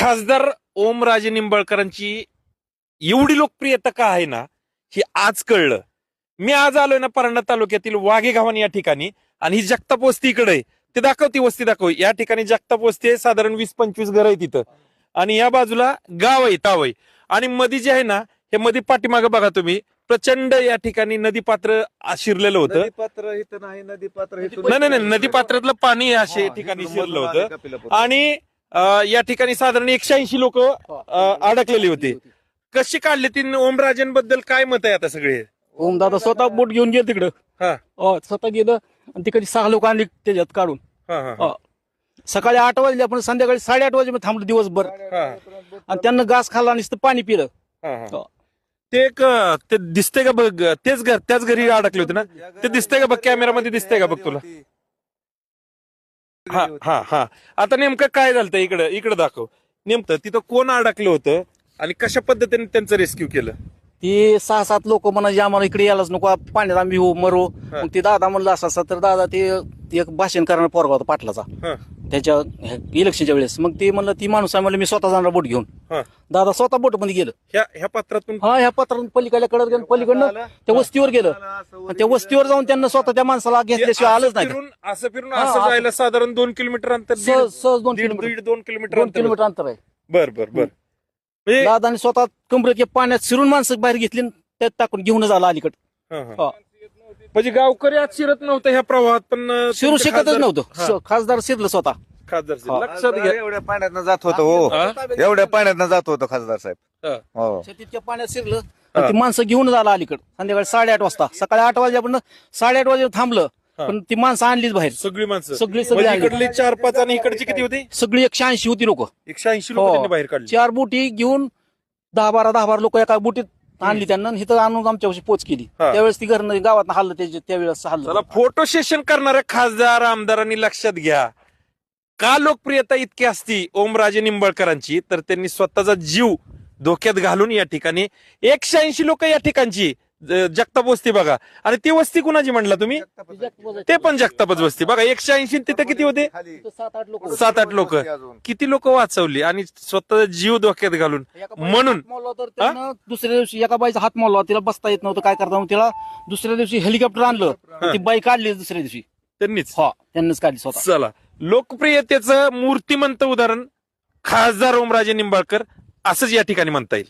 खासदार ओमराजे निंबाळकरांची एवढी लोकप्रियता का आहे ना हे आज कळलं. मी आज आलोय ना परांडा तालुक्यातील वाघेगावन या ठिकाणी, आणि ही जगताप वस्ती इकडे आहे. ते दाखव, ती वस्ती दाखव. या ठिकाणी जगताप वस्ती आहे, साधारण 20-25 घर आहे तिथं, आणि या बाजूला गाव आहे ताव आहे. आणि मधी जे आहे ना, हे मध्ये पाठीमागं बघा तुम्ही, प्रचंड या ठिकाणी नदीपात्र शिरलेलं होतं. नदीपात्र इथं नाही, नदीपात्र नाही, नदीपात्रातलं पाणी अशा ठिकाणी शिरलं होतं. आणि या ठिकाणी साधारण 180 लोक अडकलेली होती. कशी काढली ती? ओमराजेंबद्दल काय मत आहे आता सगळे? ओमदादा स्वतः बोट घेऊन गेले तिकडं. हा स्वतः गेलं आणि तिकडे 6 लोक आणली त्याच्यात काढून. हा सकाळी 8 वाजले, आपण संध्याकाळी 8:30 वाजे थांबलो दिवसभर, आणि त्यांना घास खाल्ला आणि नुसतं पाणी पिलं. ते एक ते दिसतंय का बघ, तेच घर, त्याच घरी अडकले होते ना, ते दिसतंय का बघ, कॅमेरामध्ये दिसतंय का बघ तुला? हा आता नेमकं काय झालं इकडं दाखव. नेमकं तिथं कोण अडकलं होतं आणि कशा पद्धतीने त्यांचं रेस्क्यू केलं? ती 6-7 लोक म्हणायचे आम्हाला इकडे यायलाच नको, पाण्यात आम्ही मरू. मग ते दादा म्हणलं असं तर दादा ते एक भाषण करणारा पोरगा होता पाटलाचा त्याच्या इलेक्शनच्या वेळेस. मग ते म्हणलं ती माणूस आहे, म्हणलं मी स्वतः जाणार बोट घेऊन. दादा स्वतः बोट मध्ये गेलं. ह्या पत्रातून ह्या पत्रातून पलीकडल्या कडत गेलं, पलीकडनं त्या वस्तीवर गेलं. आणि त्या वस्तीवर जाऊन त्यांना स्वतः त्या माणसाला घेतल्याशिवाय आलंच नाही. फिरून असं जायला साधारण 2 किलोमीटर अंतर, सहज 2 2 किलोमीटर अंतर आहे. बर. दादाने स्वतः कमरेत पाण्यात शिरून माणसं बाहेर घेतली, त्यात टाकून घेऊनच आला अलीकडे. म्हणजे गावकरी आज शिरत नव्हतं ह्या प्रवाहात, पण शिरू शकतच नव्हतं. खासदार शिरलं स्वतः. खासदार लक्षात घ्या. एवढ्या पाण्यात जात होतं हो, एवढ्या पाण्यात जात होतं खासदार साहेब. हो, तितक्या पाण्यात शिरलं आणि ती माणसं घेऊन आला अलीकडे संध्याकाळी 8:30 वाजता. सकाळी 8 वाजेपर्यंत 8:30 वाजे थांबलं, पण ती माणसं आणलीच बाहेर. सगळी माणसं, सगळी म्हणजे इकडली 4-5 आणि इकडची किती होती? सगळी 180 होती लोक. 180 लोक त्यांनी बाहेर काढली. 4 बोटी घेऊन 10-12 लोक एका बोटीत आणली त्यांना, इथं आणून आमच्यापाशी पोच केली. त्यावेळेस ती घरनं गावात हल्लं, त्यावेळेस हल्लं. चला, फोटो सेशन करणाऱ्या खासदार आमदारांनी लक्षात घ्या, का लोकप्रियता इतकी असती ओमराजे निंबाळकरांची, तर त्यांनी स्वतःचा जीव धोक्यात घालून या ठिकाणी 180 लोक या ठिकाणची जगताप वस्ती बघा. आणि ती वस्ती कुणाची म्हणला तुम्ही? ते पण जगतापच वस्ती बघा. 180 तिथे किती होते? 7-8 लोक. किती लोक वाचवली आणि स्वतःचा जीव धोक्यात घालून. म्हणून दुसऱ्या दिवशी एका बाईचा हात मोडला, तिला बसता येत नव्हतं, काय करता. तिला दुसऱ्या दिवशी हेलिकॉप्टर आणलं, ती बाई काढली दुसऱ्या दिवशी. त्यांनीच काढली स्वतः. चला, लोकप्रियतेचं मूर्तिमंत उदाहरण खासदार ओमराजे निंबाळकर असंच या ठिकाणी म्हणता येईल.